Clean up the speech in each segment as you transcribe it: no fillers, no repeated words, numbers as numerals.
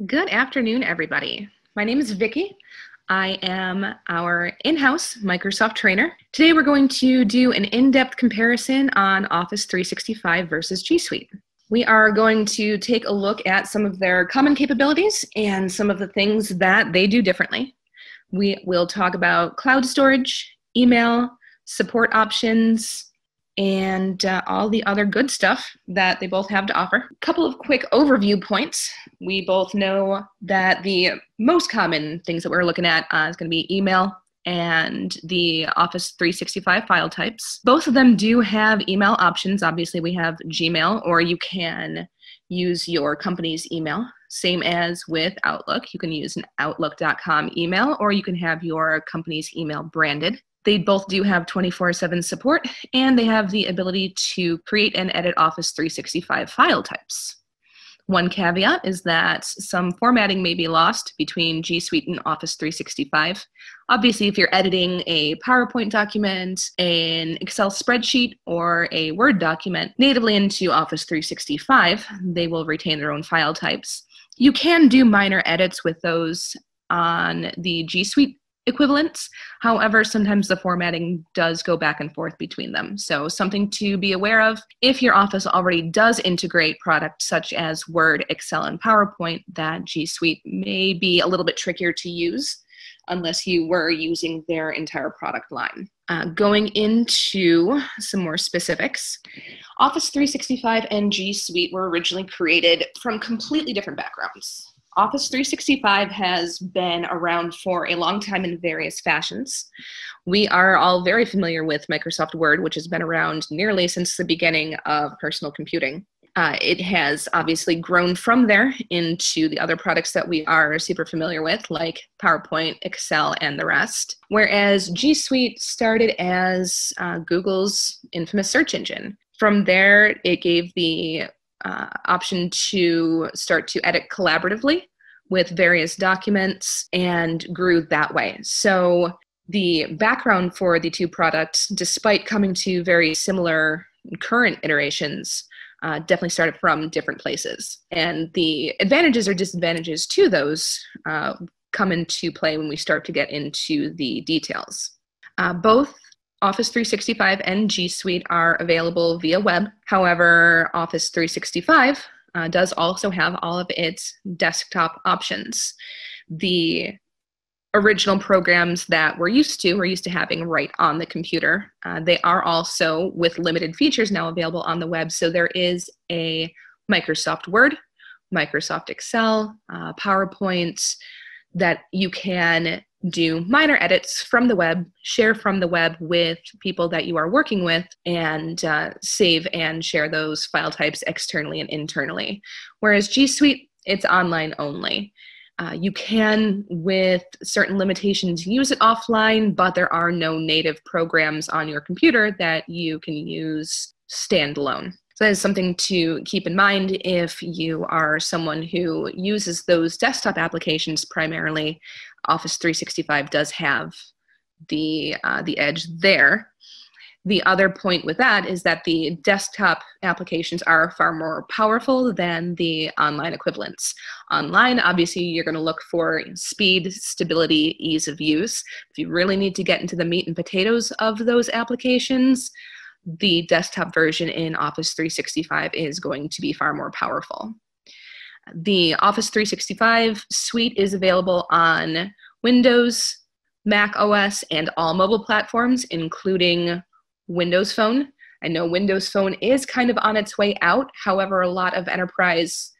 Good afternoon, everybody. My name is Vicki. I am our in-house Microsoft trainer. Today we're going to do an in-depth comparison on Office 365 versus G Suite. We are going to take a look at some of their common capabilities and some of the things that they do differently. We will talk about cloud storage, email, support options, and all the other good stuff that they both have to offer. A couple of quick overview points. We both know that the most common things that we're looking at is going to be email and the Office 365 file types. Both of them do have email options. Obviously, we have Gmail, or you can use your company's email. Same as with Outlook. You can use an Outlook.com email, or you can have your company's email branded. They both do have 24/7 support, and they have the ability to create and edit Office 365 file types. One caveat is that some formatting may be lost between G Suite and Office 365. Obviously, if you're editing a PowerPoint document, an Excel spreadsheet, or a Word document natively into Office 365, they will retain their own file types. You can do minor edits with those on the G Suite equivalents. However, sometimes the formatting does go back and forth between them. So something to be aware of. If your Office already does integrate products such as Word, Excel, and PowerPoint, that G Suite may be a little bit trickier to use unless you were using their entire product line. Going into some more specifics, Office 365 and G Suite were originally created from completely different backgrounds. Office 365 has been around for a long time in various fashions. We are all very familiar with Microsoft Word, which has been around nearly since the beginning of personal computing. It has obviously grown from there into the other products that we are super familiar with, like PowerPoint, Excel, and the rest. Whereas G Suite started as Google's infamous search engine. From there, it gave the option to start to edit collaboratively with various documents and grew that way. So the background for the two products, despite coming to very similar current iterations, definitely started from different places. And the advantages or disadvantages to those come into play when we start to get into the details. Both Office 365 and G Suite are available via web. However, Office 365 does also have all of its desktop options. The original programs that we're used to having right on the computer. They are also, with limited features, now available on the web. So there is a Microsoft Word, Microsoft Excel, PowerPoint, that you can do minor edits from the web, share from the web with people that you are working with, and save and share those file types externally and internally. Whereas G Suite, it's online only. You can, with certain limitations, use it offline, but there are no native programs on your computer that you can use standalone. So that is something to keep in mind if you are someone who uses those desktop applications primarily. Office 365 does have the edge there. The other point with that is that the desktop applications are far more powerful than the online equivalents. Online, obviously, you're going to look for speed, stability, ease of use. If you really need to get into the meat and potatoes of those applications, the desktop version in Office 365 is going to be far more powerful. The Office 365 suite is available on Windows, Mac OS, and all mobile platforms, including Windows Phone. I know Windows Phone is kind of on its way out. However, a lot of enterprise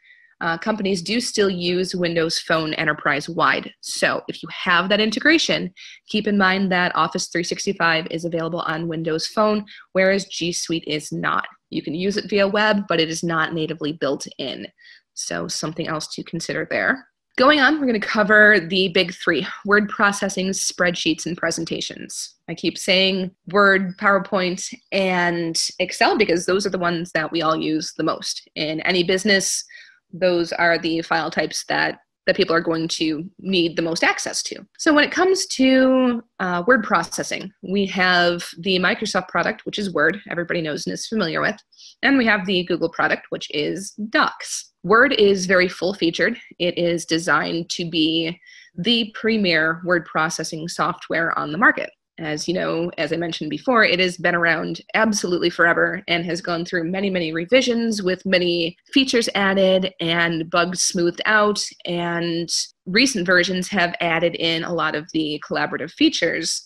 companies do still use Windows Phone enterprise-wide. So if you have that integration, keep in mind that Office 365 is available on Windows Phone, whereas G Suite is not. You can use it via web, but it is not natively built in. So something else to consider there. Going on, we're going to cover the big three: word processing, spreadsheets, and presentations. I keep saying Word, PowerPoint, and Excel because those are the ones that we all use the most. In any business, those are the file types that people are going to need the most access to. So when it comes to word processing, we have the Microsoft product, which is Word, everybody knows and is familiar with, and we have the Google product, which is Docs. Word is very full-featured. It is designed to be the premier word processing software on the market. As you know, as I mentioned before, it has been around absolutely forever and has gone through many, many revisions with many features added and bugs smoothed out. And recent versions have added in a lot of the collaborative features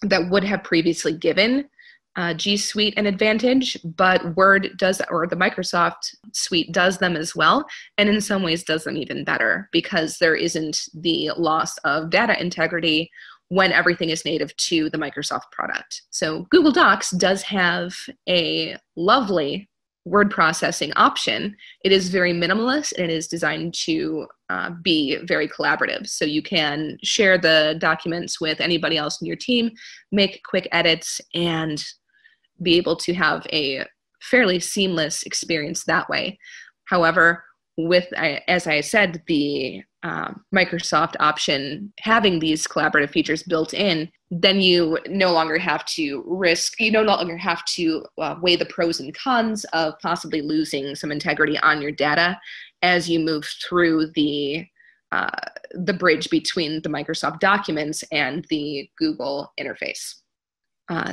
that would have previously given G Suite an advantage, but Word does, or the Microsoft Suite does them as well, and in some ways does them even better because there isn't the loss of data integrity when everything is native to the Microsoft product. So Google Docs does have a lovely word processing option. It is very minimalist and it is designed to be very collaborative. So you can share the documents with anybody else in your team, make quick edits, and be able to have a fairly seamless experience that way. However, with, as I said, the Microsoft option having these collaborative features built in, then you no longer have to weigh the pros and cons of possibly losing some integrity on your data as you move through the bridge between the Microsoft documents and the Google interface.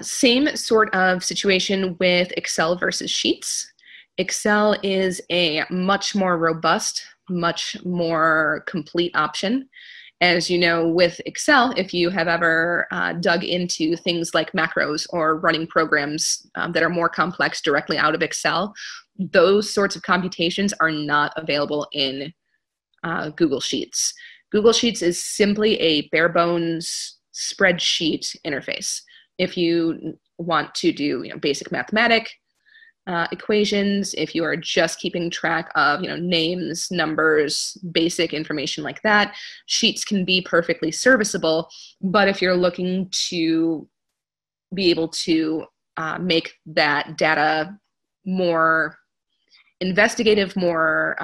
Same sort of situation with Excel versus Sheets. Excel is a much more robust, much more complete option. As you know, with Excel, if you have ever dug into things like macros or running programs that are more complex directly out of Excel, those sorts of computations are not available in Google Sheets. Google Sheets is simply a bare bones spreadsheet interface. If you want to do basic mathematic equations, if you are just keeping track of names, numbers, basic information like that, Sheets can be perfectly serviceable. But if you're looking to be able to make that data more investigative, more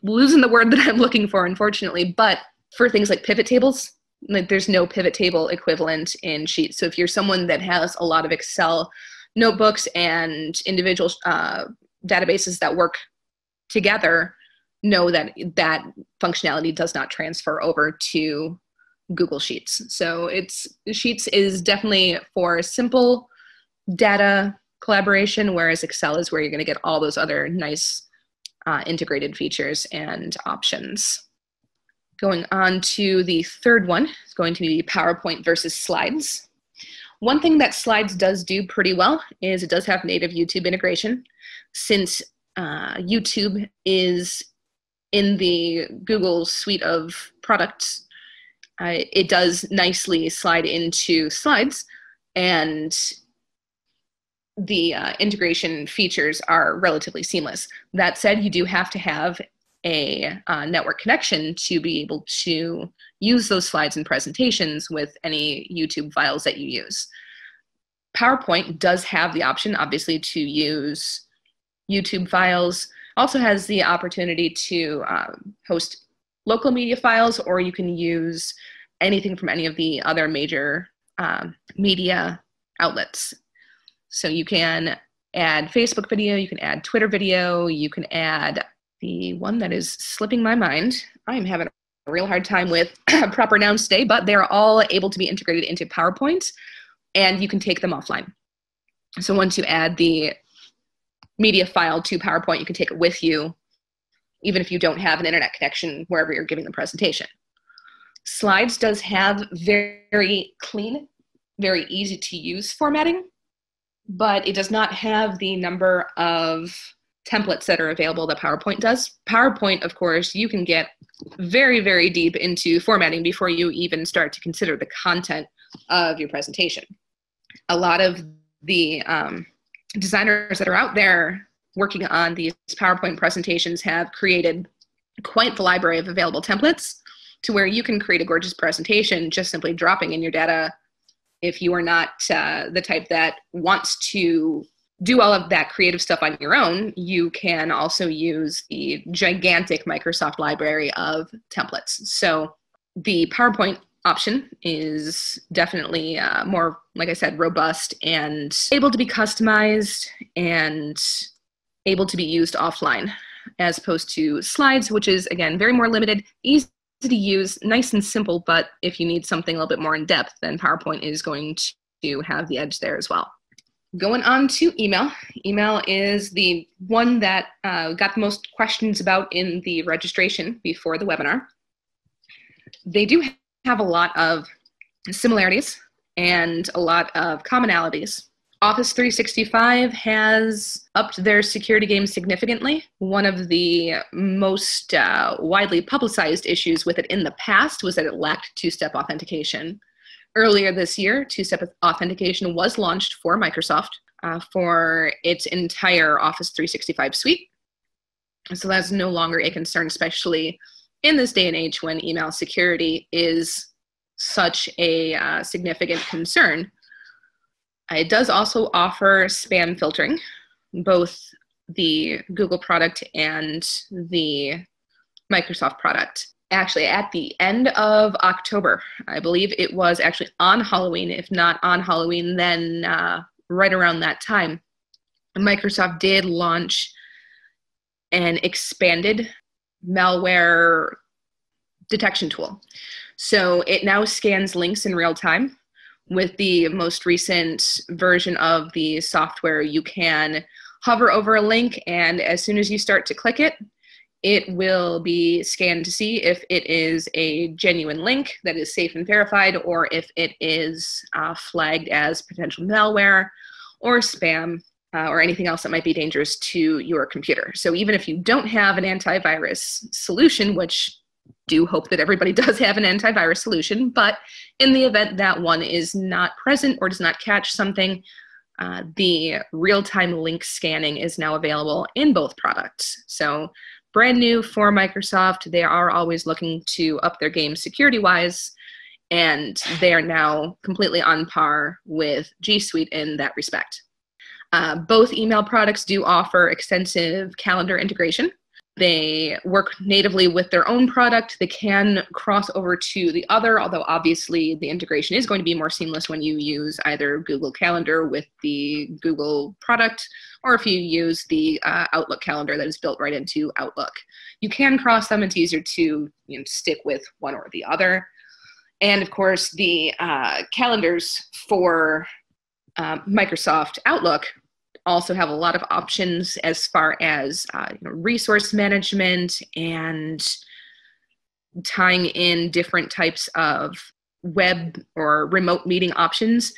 losing the word that I'm looking for, unfortunately, but for things like pivot tables, like there's no pivot table equivalent in Sheets. So if you're someone that has a lot of Excel notebooks and individual databases that work together, know that that functionality does not transfer over to Google Sheets. So Sheets is definitely for simple data collaboration, whereas Excel is where you're going to get all those other nice integrated features and options. Going on to the third one is going to be PowerPoint versus Slides. One thing that Slides does do pretty well is it does have native YouTube integration. Since YouTube is in the Google suite of products, it does nicely slide into Slides, and the integration features are relatively seamless. That said, you do have to have a network connection to be able to use those slides and presentations with any YouTube files that you use. PowerPoint does have the option, obviously, to use YouTube files. Also has the opportunity to host local media files, or you can use anything from any of the other major media outlets. So you can add Facebook video, you can add Twitter video, you can add the one that is slipping my mind. I'm having a real hard time with proper nouns today, but they're all able to be integrated into PowerPoint, and you can take them offline. So once you add the media file to PowerPoint, you can take it with you, even if you don't have an internet connection wherever you're giving the presentation. Slides does have very clean, very easy to use formatting, but it does not have the number of templates that are available that PowerPoint does. PowerPoint, of course, you can get very, very deep into formatting before you even start to consider the content of your presentation. A lot of the designers that are out there working on these PowerPoint presentations have created quite the library of available templates to where you can create a gorgeous presentation just simply dropping in your data. If you are not the type that wants to do all of that creative stuff on your own, you can also use the gigantic Microsoft library of templates. So the PowerPoint option is definitely more, like I said, robust and able to be customized and able to be used offline. as opposed to Slides, which is, again, very more limited, easy to use, nice and simple, but if you need something a little bit more in depth, then PowerPoint is going to have the edge there as well. Going on to email. Email is the one that got the most questions about in the registration before the webinar. They do have a lot of similarities and a lot of commonalities. Office 365 has upped their security game significantly. One of the most widely publicized issues with it in the past was that it lacked two-step authentication. Earlier this year, two-step authentication was launched for Microsoft for its entire Office 365 suite. So that's no longer a concern, especially in this day and age when email security is such a significant concern. It does also offer spam filtering, both the Google product and the Microsoft product. Actually, at the end of October, I believe it was actually on Halloween, if not on Halloween, then right around that time, Microsoft did launch an expanded malware detection tool. So it now scans links in real time. With the most recent version of the software, you can hover over a link, and as soon as you start to click it, it will be scanned to see if it is a genuine link that is safe and verified, or if it is flagged as potential malware or spam or anything else that might be dangerous to your computer. So even if you don't have an antivirus solution, which do hope that everybody does have an antivirus solution, but in the event that one is not present or does not catch something, the real-time link scanning is now available in both products. So brand new for Microsoft. They are always looking to up their game security-wise, and they are now completely on par with G Suite in that respect. Both email products do offer extensive calendar integration. They work natively with their own product. They can cross over to the other, although obviously the integration is going to be more seamless when you use either Google Calendar with the Google product, or if you use the Outlook calendar that is built right into Outlook. You can cross them. It's easier to stick with one or the other. And of course, the calendars for Microsoft Outlook also have a lot of options as far as resource management and tying in different types of web or remote meeting options.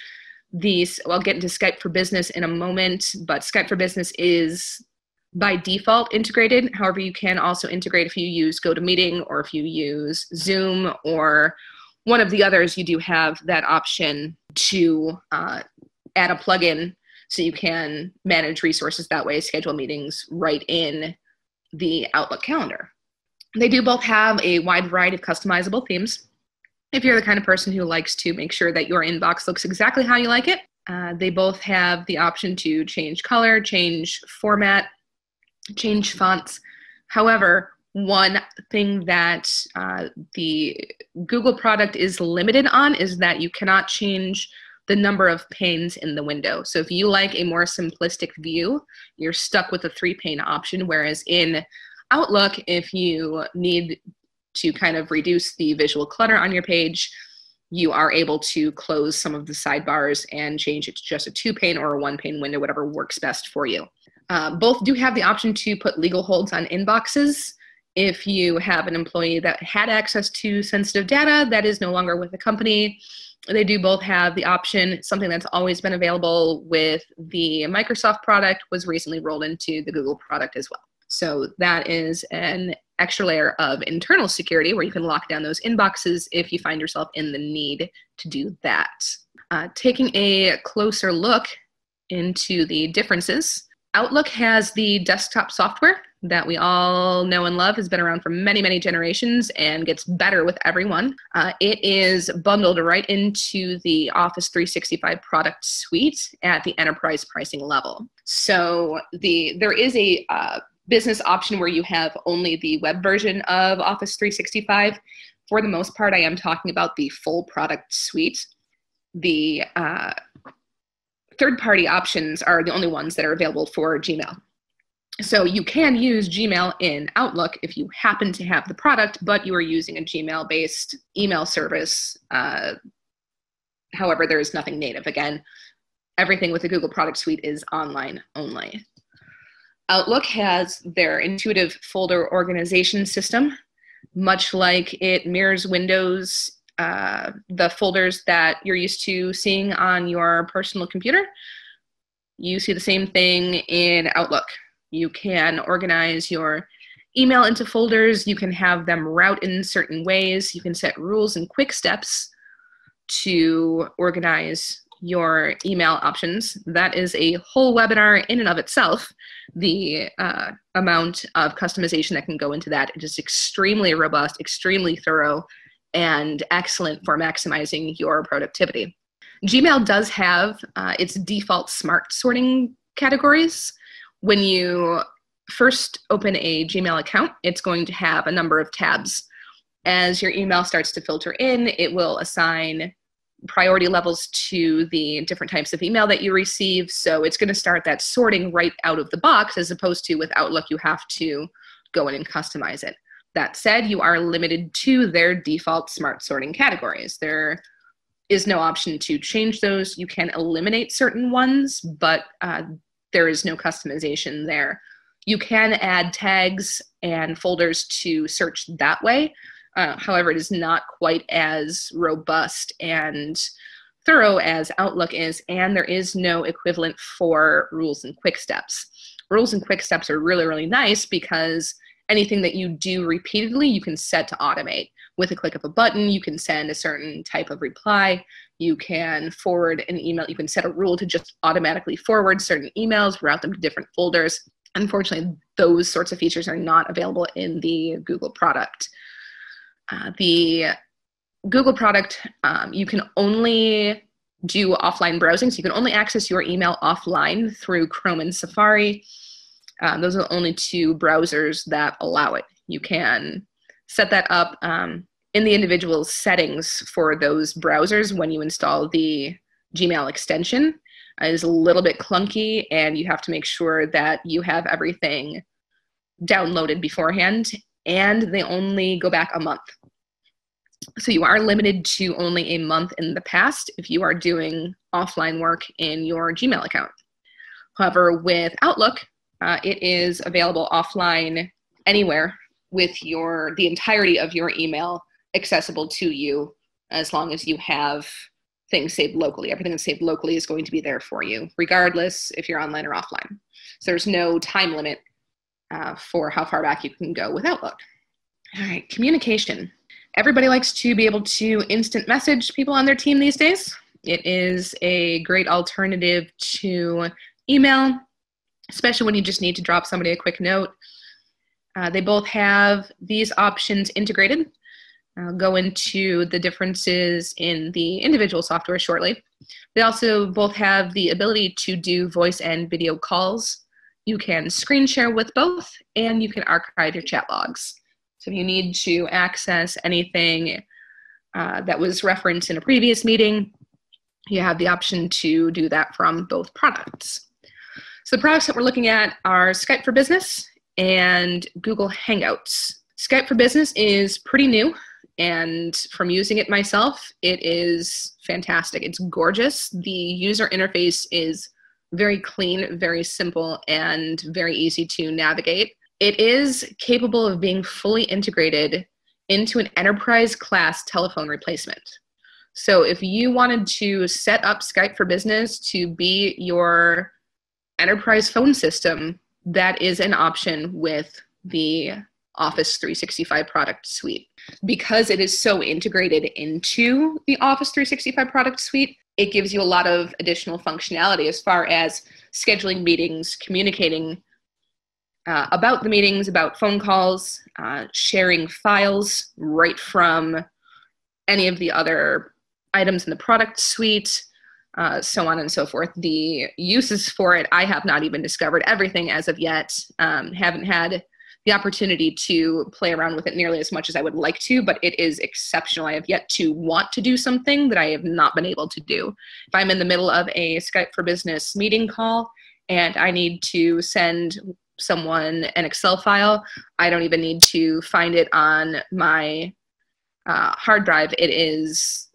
I'll get into Skype for Business in a moment, but Skype for Business is by default integrated. However, you can also integrate if you use GoToMeeting or if you use Zoom or one of the others. You do have that option to add a plugin so you can manage resources that way, schedule meetings right in the Outlook calendar. They do both have a wide variety of customizable themes. If you're the kind of person who likes to make sure that your inbox looks exactly how you like it, they both have the option to change color, change format, change fonts. However, one thing that the Google product is limited on is that you cannot change the number of panes in the window. So if you like a more simplistic view, you're stuck with a 3-pane option, whereas in Outlook, if you need to kind of reduce the visual clutter on your page, you are able to close some of the sidebars and change it to just a 2-pane or a 1-pane window, whatever works best for you. Both do have the option to put legal holds on inboxes. If you have an employee that had access to sensitive data that is no longer with the company, they do both have the option. Something that's always been available with the Microsoft product was recently rolled into the Google product as well. So that is an extra layer of internal security where you can lock down those inboxes if you find yourself in the need to do that. Taking a closer look into the differences, Outlook has the desktop software that we all know and love, has been around for many, many generations and gets better with every one. It is bundled right into the Office 365 product suite at the enterprise pricing level. So there is a business option where you have only the web version of Office 365. For the most part, I am talking about the full product suite. The third-party options are the only ones that are available for Gmail. So you can use Gmail in Outlook if you happen to have the product, but you are using a Gmail-based email service. However, there is nothing native. Again, everything with the Google product suite is online only. Outlook has their intuitive folder organization system, much like it mirrors Windows, the folders that you're used to seeing on your personal computer. You see the same thing in Outlook. You can organize your email into folders. You can have them route in certain ways. You can set rules and quick steps to organize your email options. That is a whole webinar in and of itself. The amount of customization that can go into that, it is extremely robust, extremely thorough, and excellent for maximizing your productivity. Gmail does have its default smart sorting categories. When you first open a Gmail account, it's going to have a number of tabs. As your email starts to filter in, it will assign priority levels to the different types of email that you receive. So it's going to start that sorting right out of the box, as opposed to with Outlook, you have to go in and customize it. That said, you are limited to their default smart sorting categories. There is no option to change those. You can eliminate certain ones, but there is no customization there. You can add tags and folders to search that way. However, it is not quite as robust and thorough as Outlook is, and there is no equivalent for rules and quick steps. Rules and quick steps are really, really nice because anything that you do repeatedly, you can set to automate. With a click of a button, you can send a certain type of reply. You can forward an email. You can set a rule to just automatically forward certain emails, route them to different folders. Unfortunately, those sorts of features are not available in the Google product. The Google product, you can only do offline browsing, so you can only access your email offline through Chrome and Safari. Those are the only two browsers that allow it. You can set that up in the individual settings for those browsers when you install the Gmail extension. It is a little bit clunky, and you have to make sure that you have everything downloaded beforehand, and they only go back a month. So you are limited to only a month in the past if you are doing offline work in your Gmail account. However, with Outlook, it is available offline anywhere with the entirety of your email accessible to you, as long as you have things saved locally. Everything that's saved locally is going to be there for you, regardless if you're online or offline. So there's no time limit for how far back you can go with Outlook. All right, communication. Everybody likes to be able to instant message people on their team these days. It is a great alternative to email, especially when you just need to drop somebody a quick note. They both have these options integrated. I'll go into the differences in the individual software shortly. They also both have the ability to do voice and video calls. You can screen share with both, and you can archive your chat logs. So if you need to access anything that was referenced in a previous meeting, you have the option to do that from both products. So the products that we're looking at are Skype for Business and Google Hangouts. Skype for Business is pretty new, and from using it myself, it is fantastic. It's gorgeous. The user interface is very clean, very simple, and very easy to navigate. It is capable of being fully integrated into an enterprise-class telephone replacement. So if you wanted to set up Skype for Business to be your enterprise phone system, that is an option with the Office 365 product suite. Because it is so integrated into the Office 365 product suite, it gives you a lot of additional functionality as far as scheduling meetings, communicating about the meetings, about phone calls, sharing files right from any of the other items in the product suite, so on and so forth. The uses for it, I have not even discovered everything as of yet. Haven't had the opportunity to play around with it nearly as much as I would like to, but it is exceptional. I have yet to want to do something that I have not been able to do. If I'm in the middle of a Skype for Business meeting call and I need to send someone an Excel file, I don't even need to find it on my hard drive. It is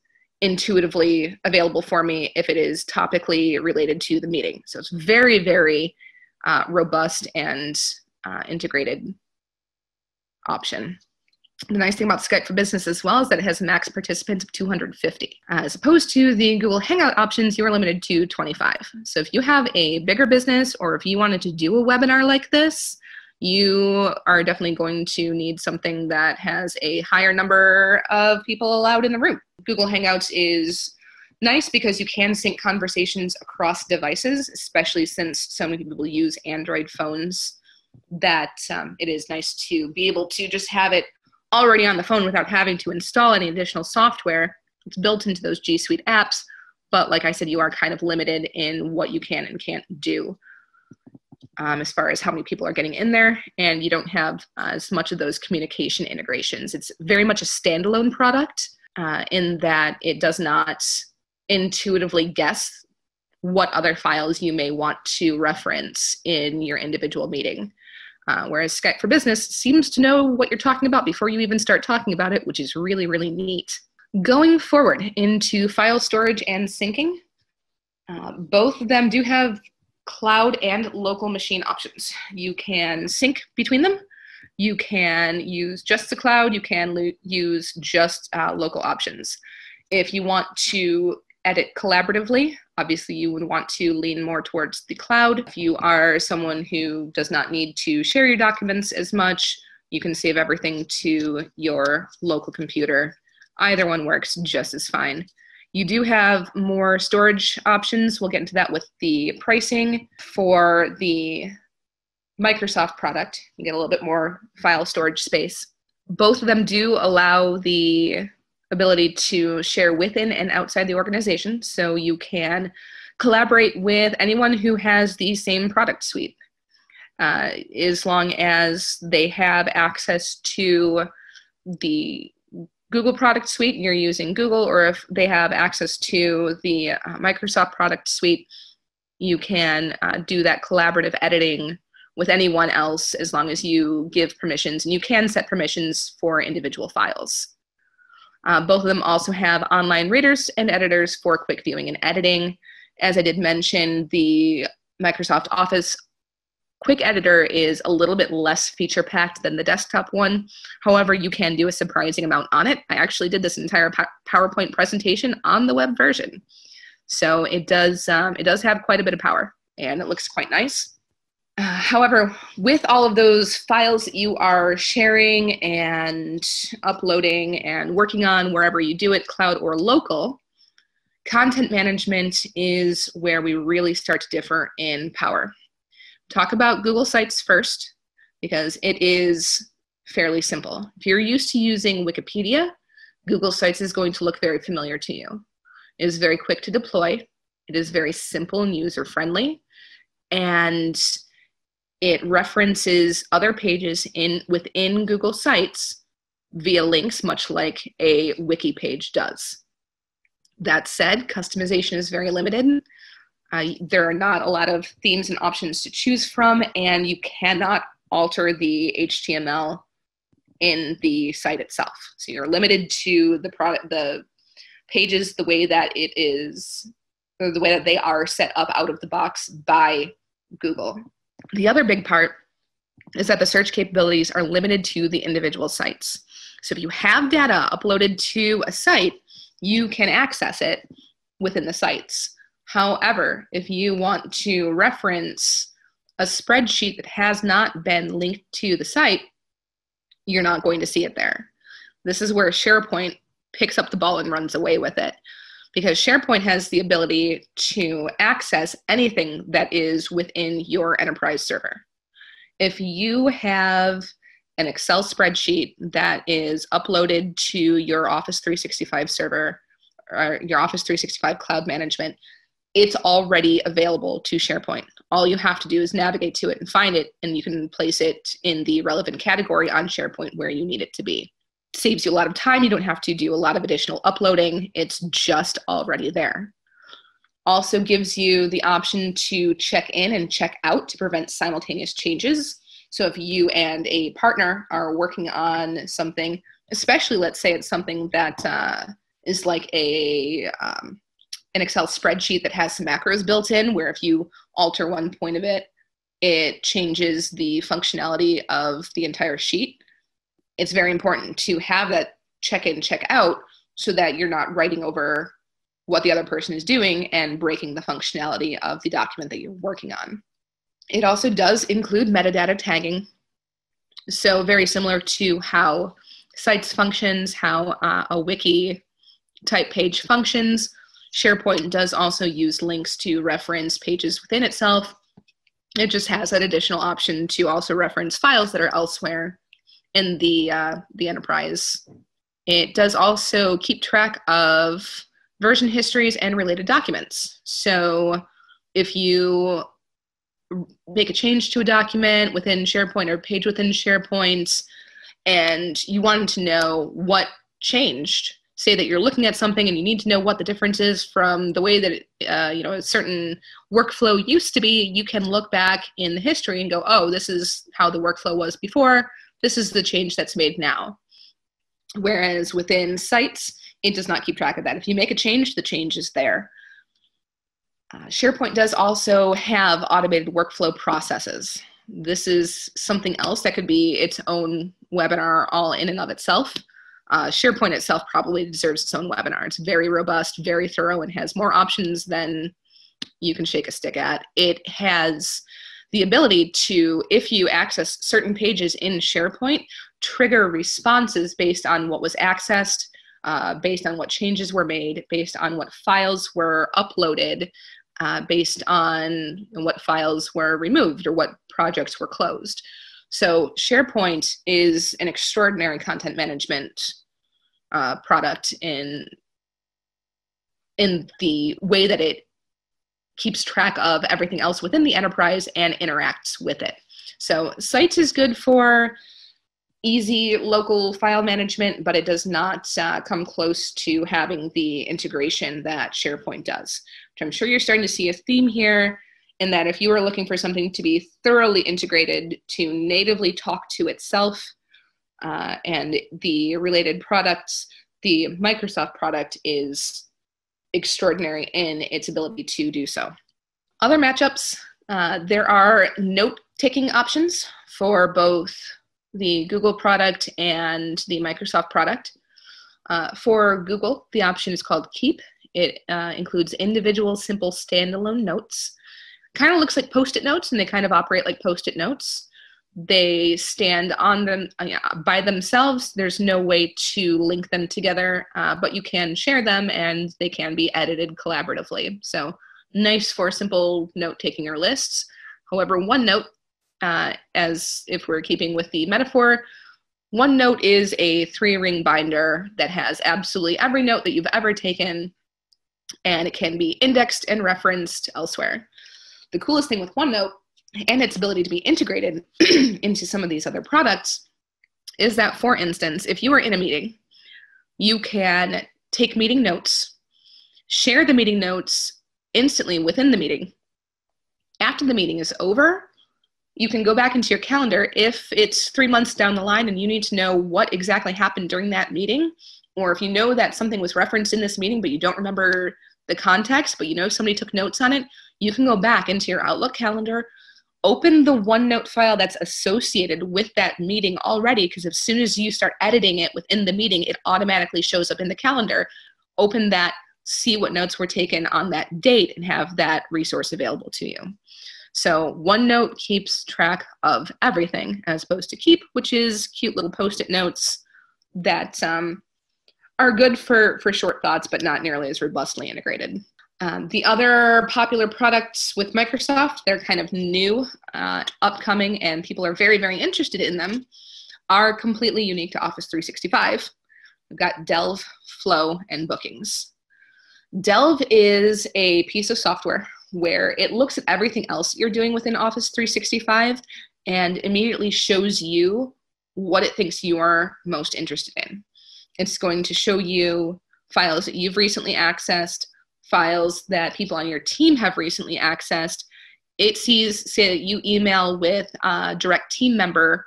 intuitively available for me if it is topically related to the meeting. So it's very, very robust and integrated option. The nice thing about Skype for Business as well is that it has a max participants of 250. As opposed to the Google Hangout options, you are limited to 25. So if you have a bigger business or if you wanted to do a webinar like this, you are definitely going to need something that has a higher number of people allowed in the room. Google Hangouts is nice because you can sync conversations across devices, especially since so many people use Android phones, that it is nice to be able to just have it already on the phone without having to install any additional software. It's built into those G Suite apps, but like I said, you are kind of limited in what you can and can't do as far as how many people are getting in there, and you don't have as much of those communication integrations. It's very much a standalone product in that it does not intuitively guess what other files you may want to reference in your individual meeting. Whereas Skype for Business seems to know what you're talking about before you even start talking about it, which is really, really neat. Going forward into file storage and syncing, both of them do have cloud and local machine options. You can sync between them. You can use just the cloud. You can use just local options. If you want to edit collaboratively, obviously you would want to lean more towards the cloud. If you are someone who does not need to share your documents as much, you can save everything to your local computer. Either one works just as fine. You do have more storage options. We'll get into that with the pricing. For the Microsoft product, you get a little bit more file storage space. Both of them do allow the ability to share within and outside the organization, so you can collaborate with anyone who has the same product suite, as long as they have access to the Google product suite, you're using Google, or if they have access to the Microsoft product suite, you can do that collaborative editing with anyone else as long as you give permissions, and you can set permissions for individual files. Both of them also have online readers and editors for quick viewing and editing. As I did mention, the Microsoft Office Quick Editor is a little bit less feature-packed than the desktop one. However, you can do a surprising amount on it. I actually did this entire PowerPoint presentation on the web version. So it does have quite a bit of power, and it looks quite nice. However, with all of those files that you are sharing and uploading and working on wherever you do it, cloud or local, content management is where we really start to differ in power. Talk about Google Sites first, because it is fairly simple. If you're used to using Wikipedia, Google Sites is going to look very familiar to you. It is very quick to deploy. It is very simple and user-friendly, and it references other pages within Google Sites via links, much like a wiki page does. That said, customization is very limited. There are not a lot of themes and options to choose from, and you cannot alter the HTML in the site itself. So you're limited to the pages the way that it is, or the way that they are set up out of the box by Google. The other big part is that the search capabilities are limited to the individual sites. So if you have data uploaded to a site, you can access it within the sites. However, if you want to reference a spreadsheet that has not been linked to the site, you're not going to see it there. This is where SharePoint picks up the ball and runs away with it, because SharePoint has the ability to access anything that is within your enterprise server. If you have an Excel spreadsheet that is uploaded to your Office 365 server, or your Office 365 cloud management, it's already available to SharePoint. All you have to do is navigate to it and find it, and you can place it in the relevant category on SharePoint where you need it to be. It saves you a lot of time. You don't have to do a lot of additional uploading. It's just already there. Also gives you the option to check in and check out to prevent simultaneous changes. So if you and a partner are working on something, especially let's say it's something that is like an Excel spreadsheet that has some macros built in, where if you alter one point of it, it changes the functionality of the entire sheet. It's very important to have that check in, check out, so that you're not writing over what the other person is doing and breaking the functionality of the document that you're working on. It also does include metadata tagging. So very similar to how sites functions, how a wiki type page functions, SharePoint does also use links to reference pages within itself. It just has that additional option to also reference files that are elsewhere in the enterprise. It does also keep track of version histories and related documents. So if you make a change to a document within SharePoint or a page within SharePoint, and you wanted to know what changed, say that you're looking at something and you need to know what the difference is from the way that a certain workflow used to be, you can look back in the history and go, oh, this is how the workflow was before, this is the change that's made now. Whereas within sites, it does not keep track of that. If you make a change, the change is there. SharePoint does also have automated workflow processes. This is something else that could be its own webinar all in and of itself. SharePoint itself probably deserves its own webinar. It's very robust, very thorough, and has more options than you can shake a stick at. It has the ability to, if you access certain pages in SharePoint, trigger responses based on what was accessed, based on what changes were made, based on what files were uploaded, based on what files were removed or what projects were closed. So SharePoint is an extraordinary content management product in the way that it keeps track of everything else within the enterprise and interacts with it. So Sites is good for easy local file management, but it does not come close to having the integration that SharePoint does, which I'm sure you're starting to see a theme here, in that if you are looking for something to be thoroughly integrated, to natively talk to itself and the related products, the Microsoft product is extraordinary in its ability to do so. Other matchups, there are note-taking options for both the Google product and the Microsoft product. For Google, the option is called Keep. It includes individual, simple, standalone notes. Kind of looks like Post-it notes, and they kind of operate like Post-it notes. They stand on them by themselves. There's no way to link them together, but you can share them, and they can be edited collaboratively. So nice for simple note-taking or lists. However, OneNote, as if we're keeping with the metaphor, OneNote is a 3-ring binder that has absolutely every note that you've ever taken, and it can be indexed and referenced elsewhere. The coolest thing with OneNote and its ability to be integrated into some of these other products is that, for instance, if you are in a meeting, you can take meeting notes, share the meeting notes instantly within the meeting. After the meeting is over, you can go back into your calendar if it's 3 months down the line and you need to know what exactly happened during that meeting, or if you know that something was referenced in this meeting but you don't remember the context, but you know somebody took notes on it, you can go back into your Outlook calendar, open the OneNote file that's associated with that meeting already, because as soon as you start editing it within the meeting, it automatically shows up in the calendar. Open that, see what notes were taken on that date, and have that resource available to you. So OneNote keeps track of everything, as opposed to Keep, which is cute little Post-it notes that are good for short thoughts, but not nearly as robustly integrated. The other popular products with Microsoft, they're kind of new, upcoming, and people are very, very interested in them, are completely unique to Office 365. We've got Delve, Flow, and Bookings. Delve is a piece of software where it looks at everything else you're doing within Office 365 and immediately shows you what it thinks you are most interested in. It's going to show you files that you've recently accessed, files that people on your team have recently accessed, it sees, say that you email with a direct team member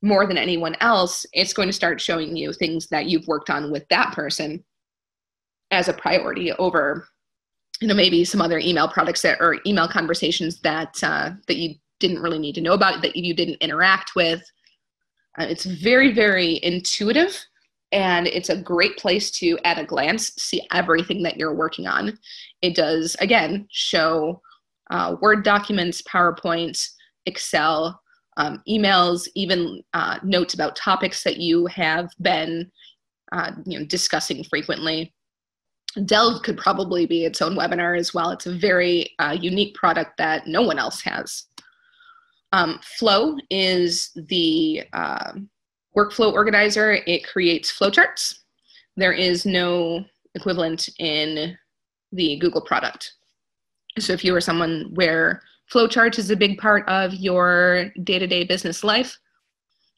more than anyone else, it's going to start showing you things that you've worked on with that person as a priority over, maybe some other email products or email conversations that you didn't really need to know about, that you didn't interact with. It's very, very intuitive, and it's a great place to, at a glance, see everything that you're working on. It does, again, show Word documents, PowerPoint, Excel, emails, even notes about topics that you have been discussing frequently. Delve could probably be its own webinar as well. It's a very unique product that no one else has. Flow is the workflow organizer. It creates flowcharts. There is no equivalent in the Google product. So if you are someone where flowcharts is a big part of your day-to-day business life,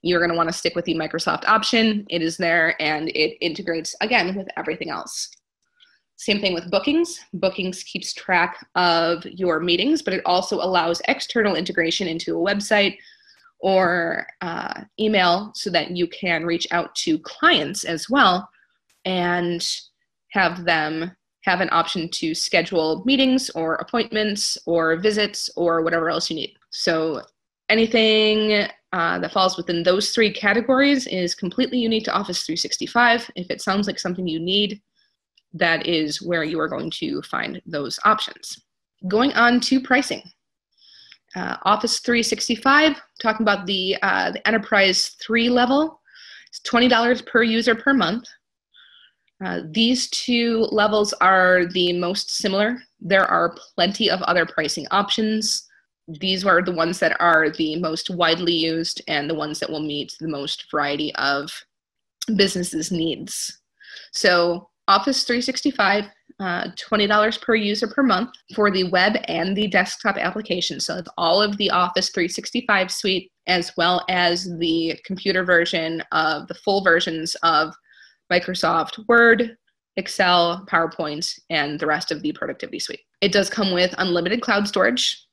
you're going to want to stick with the Microsoft option. It is there, and it integrates, again, with everything else. Same thing with Bookings. Bookings keeps track of your meetings, but it also allows external integration into a website or email so that you can reach out to clients as well and have them have an option to schedule meetings or appointments or visits or whatever else you need. So anything that falls within those three categories is completely unique to Office 365. If it sounds like something you need, that is where you are going to find those options. Going on to pricing. Office 365, talking about the Enterprise 3 level, it's $20 per user per month. These two levels are the most similar. There are plenty of other pricing options. These are the ones that are the most widely used and the ones that will meet the most variety of businesses' needs. So Office 365, $20 per user per month for the web and the desktop application. So it's all of the Office 365 suite, as well as the computer version of the full versions of Microsoft Word, Excel, PowerPoint, and the rest of the productivity suite. It does come with unlimited cloud storage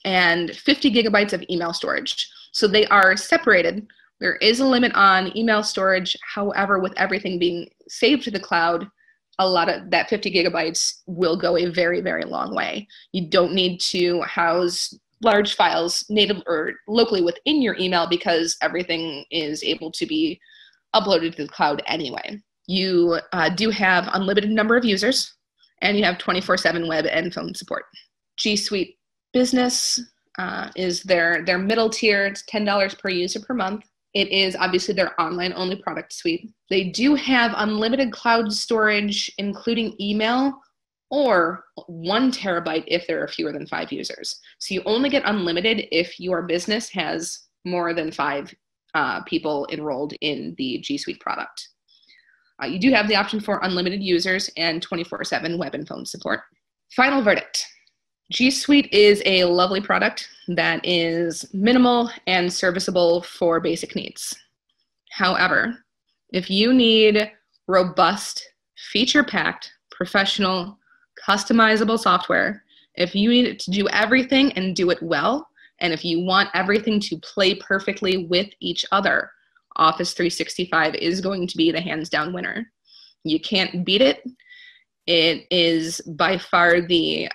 and 50 gigabytes of email storage. So they are separated. There is a limit on email storage. However, with everything being saved to the cloud, a lot of that 50 gigabytes will go a very, very long way. You don't need to house large files native or locally within your email because everything is able to be uploaded to the cloud anyway. You do have unlimited number of users, and you have 24/7 web and phone support. G Suite Business is their middle tier. It's $10 per user per month. It is obviously their online-only product suite. They do have unlimited cloud storage, including email, or 1 terabyte if there are fewer than 5 users. So you only get unlimited if your business has more than 5 people enrolled in the G Suite product. You do have the option for unlimited users and 24/7 web and phone support. Final verdict. G Suite is a lovely product that is minimal and serviceable for basic needs. However, if you need robust, feature-packed, professional, customizable software, if you need it to do everything and do it well, and if you want everything to play perfectly with each other, Office 365 is going to be the hands-down winner. You can't beat it. It is by far the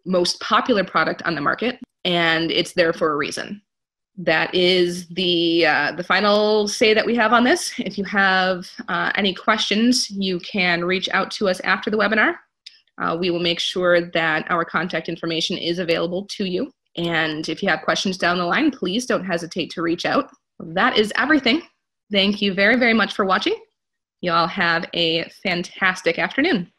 most popular product on the market, and it's there for a reason. That is the final say that we have on this. If you have any questions, you can reach out to us after the webinar. We will make sure that our contact information is available to you. And if you have questions down the line, please don't hesitate to reach out. That is everything. Thank you very, very much for watching. You all have a fantastic afternoon.